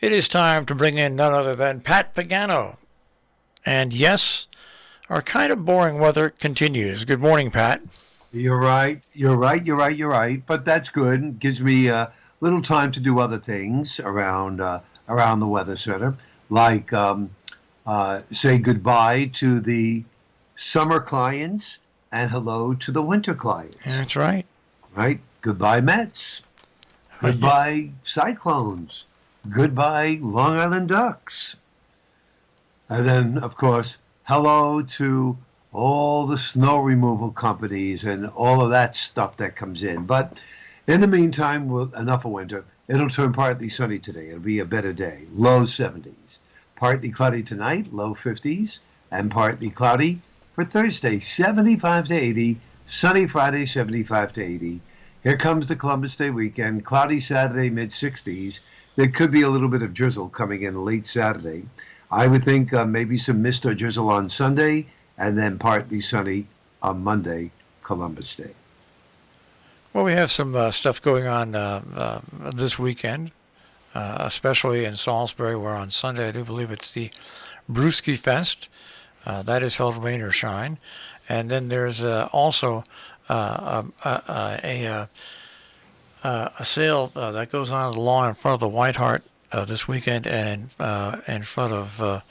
It is time to bring in none other than Pat Pagano. And yes, our kind of boring weather continues. Good morning, Pat. You're right. You're right. You're right. You're right. But that's good. It gives me a little time to do other things around the weather center, like say goodbye to the summer clients and hello to the winter clients. That's right. Right. Goodbye Mets. Yeah. Goodbye Cyclones. Goodbye Long Island Ducks. And then, of course, hello to all the snow removal companies and all of that stuff that comes in. But in the meantime, enough of winter. It'll turn partly sunny today. It'll be a better day. Low 70s. Partly cloudy tonight, low 50s. And partly cloudy for Thursday, 75 to 80. Sunny Friday, 75 to 80. Here comes the Columbus Day weekend. Cloudy Saturday, mid 60s. There could be a little bit of drizzle coming in late Saturday. I would think maybe some mist or drizzle on Sunday, and then partly sunny on Monday, Columbus Day. Well, we have some stuff going on this weekend, especially in Salisbury, where on Sunday I do believe it's the Brewski Fest. That is held rain or shine. And then there's also a sale that goes on at the lawn in front of the White Hart this weekend, and in front of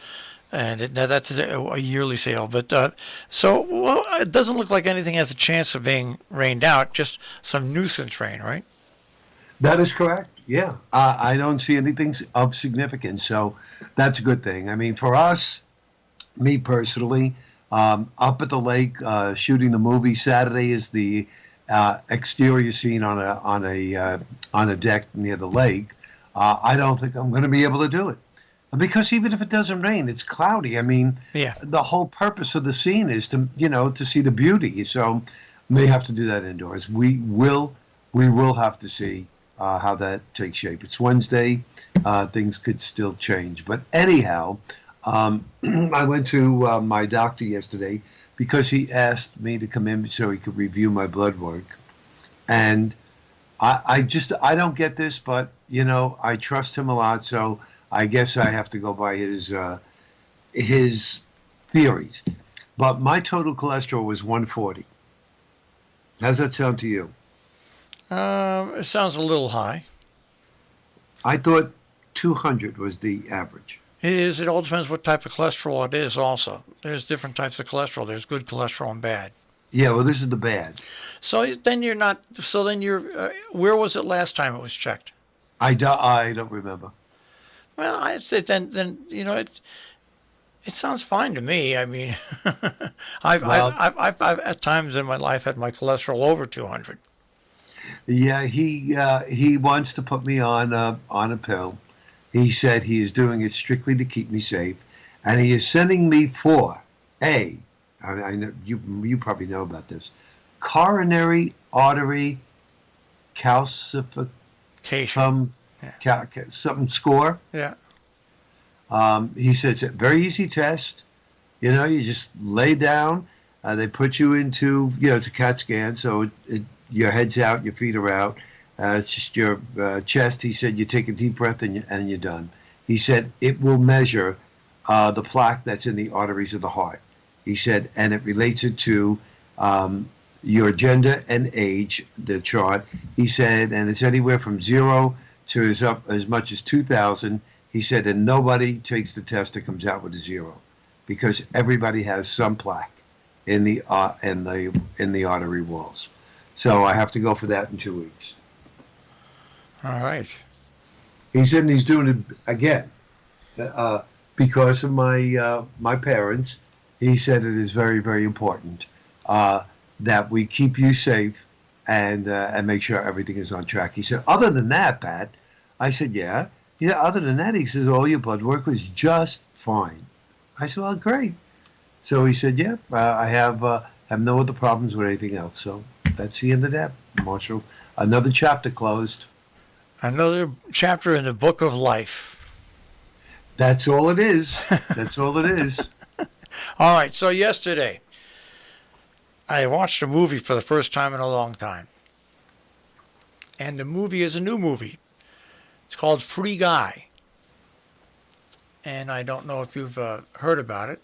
now that's a yearly sale. But well, it doesn't look like anything has a chance of being rained out. Just some nuisance rain, right? That is correct. Yeah, I don't see anything of significance, so that's a good thing. I mean, for us, me personally, up at the lake shooting the movie. Saturday is the exterior scene on a deck near the lake. I don't think I'm going to be able to do it because even if it doesn't rain, it's cloudy. I mean, Yeah. the whole purpose of the scene is to see the beauty. So may have to do that indoors. We will have to see how that takes shape. It's Wednesday. Things could still change, but anyhow. I went to my doctor yesterday because he asked me to come in so he could review my blood work. And I don't get this, but, I trust him a lot. So I guess I have to go by his theories. But my total cholesterol was 140. How's that sound to you? It sounds a little high. I thought 200 was the average. It is. It all depends what type of cholesterol it is. Also, there's different types of cholesterol. There's good cholesterol and bad. Yeah, well, this is the bad. So then you're not. So then you're. Where was it last time it was checked? I don't remember. Well, I'd say then it sounds fine to me. I mean, Well, I've at times in my life had my cholesterol over 200. yeah, he wants to put me on a pill. He said he is doing it strictly to keep me safe, and he is sending me for I know you probably know about this, coronary artery calcification, Cation. Yeah. something score. Yeah. He said it's a very easy test. You just lay down. They put you into, it's a CAT scan, so your head's out, your feet are out. It's just your chest. He said you take a deep breath and you're done. He said it will measure the plaque that's in the arteries of the heart. He said, and it relates it to your gender and age, the chart. He said, and it's anywhere from 0 to as much as 2,000. He said, and nobody takes the test that comes out with a 0 because everybody has some plaque in the artery walls. So I have to go for that in 2 weeks. All right. He said he's doing it again because of my parents. He said it is very, very important that we keep you safe and make sure everything is on track. He said, other than that, Pat, I said, yeah. Yeah, other than that, he says, all your blood work was just fine. I said, well, great. So he said, yeah, I have no other problems with anything else. So that's the end of that, Marshall. Another chapter closed. Another chapter in the book of life. That's all it is. That's all it is. All right. So yesterday, I watched a movie for the first time in a long time. And the movie is a new movie. It's called Free Guy. and I don't know if you've heard about it.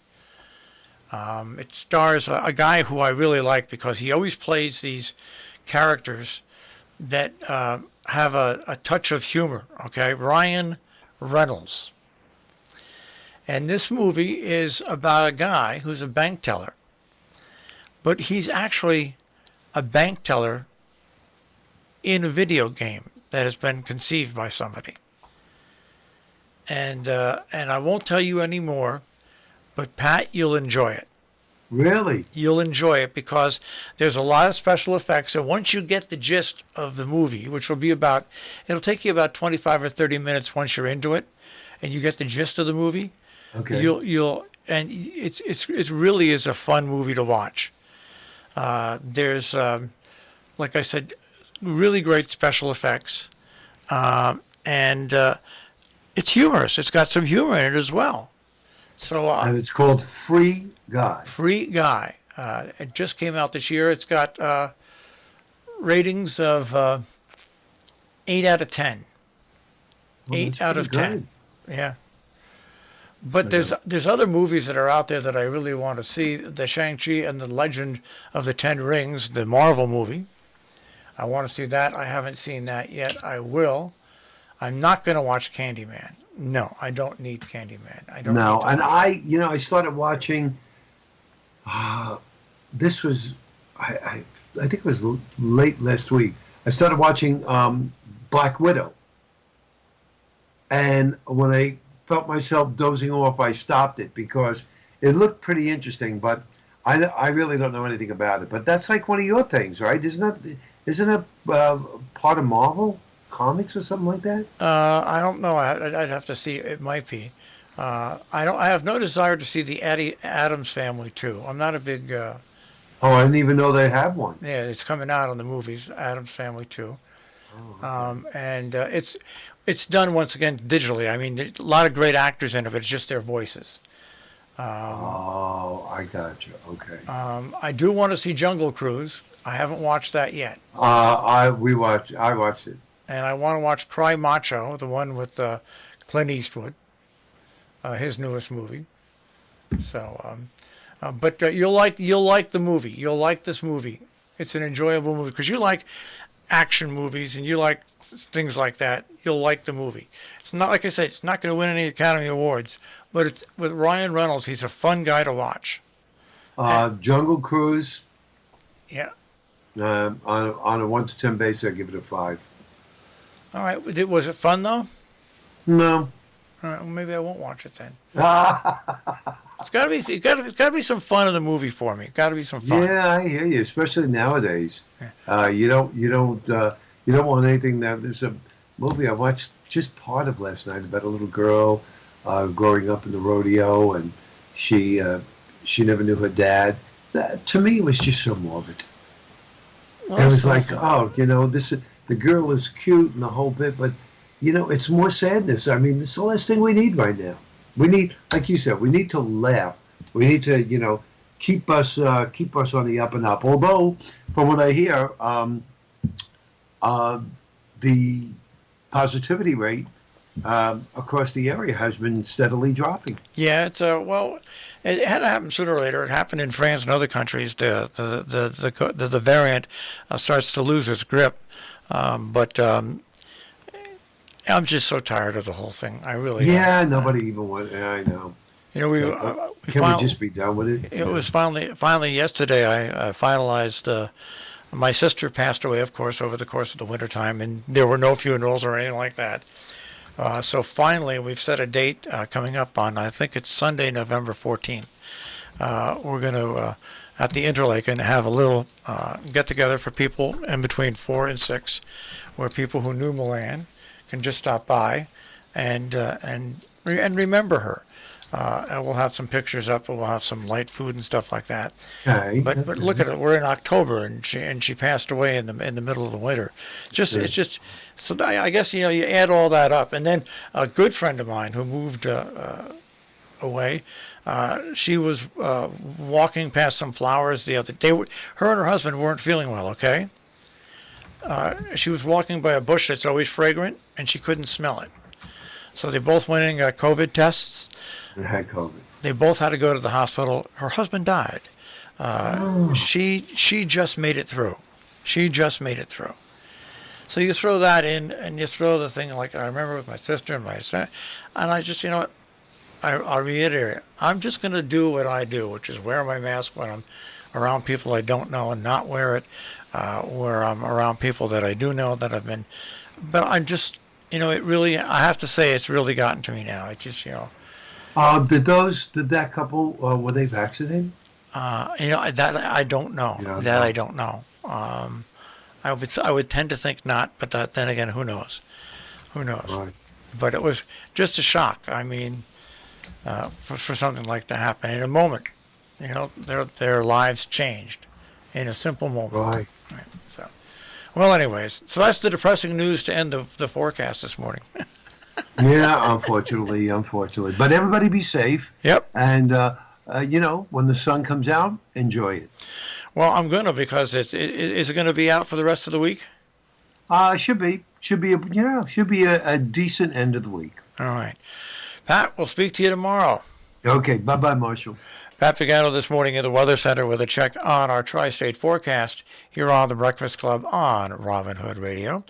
It stars a guy who I really like because he always plays these characters that have a touch of humor. Okay, Ryan Reynolds. And this movie is about a guy who's a bank teller, but he's actually a bank teller in a video game that has been conceived by somebody. And I won't tell you any more, but Pat, you'll enjoy it. Really? You'll enjoy it because there's a lot of special effects. And once you get the gist of the movie, which will be it'll take you about 25 or 30 minutes once you're into it, and you get the gist of the movie. Okay. And it's really is a fun movie to watch. There's like I said, really great special effects, and it's humorous. It's got some humor in it as well. So And it's called Free Guy. Free Guy. It just came out this year. It's got ratings of 8 out of 10. Well, 8 that's out of pretty 10. good. Yeah. But there's other movies that are out there that I really want to see. The Shang-Chi and the Legend of the Ten Rings, the Marvel movie. I want to see that. I haven't seen that yet. I will. I'm not going to watch Candyman. No, I don't need Candyman. I don't. No, need to and watch I started watching. This was, I think it was late last week. I started watching Black Widow, and when I felt myself dozing off, I stopped it because it looked pretty interesting, but I really don't know anything about it. But that's like one of your things, right? Isn't it part of Marvel Comics or something like that? I don't know. I'd have to see. It might be. I don't. I have no desire to see the Adams Family too. I'm not a big. Oh, I didn't even know they have one. Yeah, it's coming out on the movies. Adams Family too. And it's done once again digitally. I mean, there's a lot of great actors in it, but it's just their voices. Oh, I got you. Okay. I do want to see Jungle Cruise. I haven't watched that yet, I watched it. and I want to watch Cry Macho, the one with Clint Eastwood, his newest movie. So, but you'll like the movie. You'll like this movie. It's an enjoyable movie because you like action movies and you like things like that. You'll like the movie. It's not, like I said, it's not going to win any Academy Awards, but it's with Ryan Reynolds. He's a fun guy to watch. Jungle Cruise. Yeah. On a 1 to 10 basis, I give it a 5. All right. Was it fun though? No. All right. Well, maybe I won't watch it then. It's got to be some fun in the movie for me. Got to be some fun. Yeah, I hear you. Especially nowadays, you don't want anything. There's a movie I watched just part of last night about a little girl growing up in the rodeo, and she never knew her dad. That, to me, it was just so morbid. Well, It was that's like, awesome. the girl is cute and the whole bit, but it's more sadness. I mean, it's the last thing we need right now. We need, like you said, we need to laugh. We need to, keep us on the up and up. Although, from what I hear, the positivity rate across the area has been steadily dropping. Yeah, it's well, it had to happen sooner or later. It happened in France and other countries. The variant starts to lose its grip, but I'm just so tired of the whole thing. I really Yeah, am. nobody even wants. Yeah, I know. We Can we just be done with it? It was finally yesterday. I finalized. My sister passed away, of course, over the course of the wintertime, and there were no funerals or anything like that. So finally, we've set a date coming up on, I think it's Sunday, November 14th. We're going to, at the Interlake, and have a little get-together for people in between 4 and 6, where people who knew Milan can just stop by and remember her. And we'll have some pictures up, and we'll have some light food and stuff like that. Okay. But look at it. We're in October, and she passed away in the middle of the winter. It's just so I guess you add all that up, and then a good friend of mine who moved away. She was walking past some flowers the other day. Her and her husband weren't feeling well. Okay. She was walking by a bush that's always fragrant, and she couldn't smell it. So they both went in and got COVID tests. That had COVID. They both had to go to the hospital. Her husband died. Oh, She just made it through. She just made it through. So you throw that in, and you throw the thing like I remember with my sister and my son, and I just, you know what, I'll reiterate, I'm just going to do what I do, which is wear my mask when I'm around people I don't know and not wear it where I'm around people that I do know that I've been. But I'm just, it really, I have to say, it's really gotten to me now. It just, did that couple, were they vaccinated? that I don't know. You don't That I know. don't know. I would tend to think not, but then again, who knows? Who knows? Right. But it was just a shock. I mean, for something like that happen in a moment, their lives changed in a simple moment. Right. Right. So, well, anyways, so that's the depressing news to end the forecast this morning. Yeah, unfortunately. But everybody be safe. Yep. And, when the sun comes out, enjoy it. Well, I'm gonna because is it gonna be out for the rest of the week? Should be a decent end of the week. All right, Pat. We'll speak to you tomorrow. Okay. Bye-bye, Marshall. Pat Pagano this morning at the Weather Center with a check on our tri-state forecast here on the Breakfast Club on Robin Hood Radio.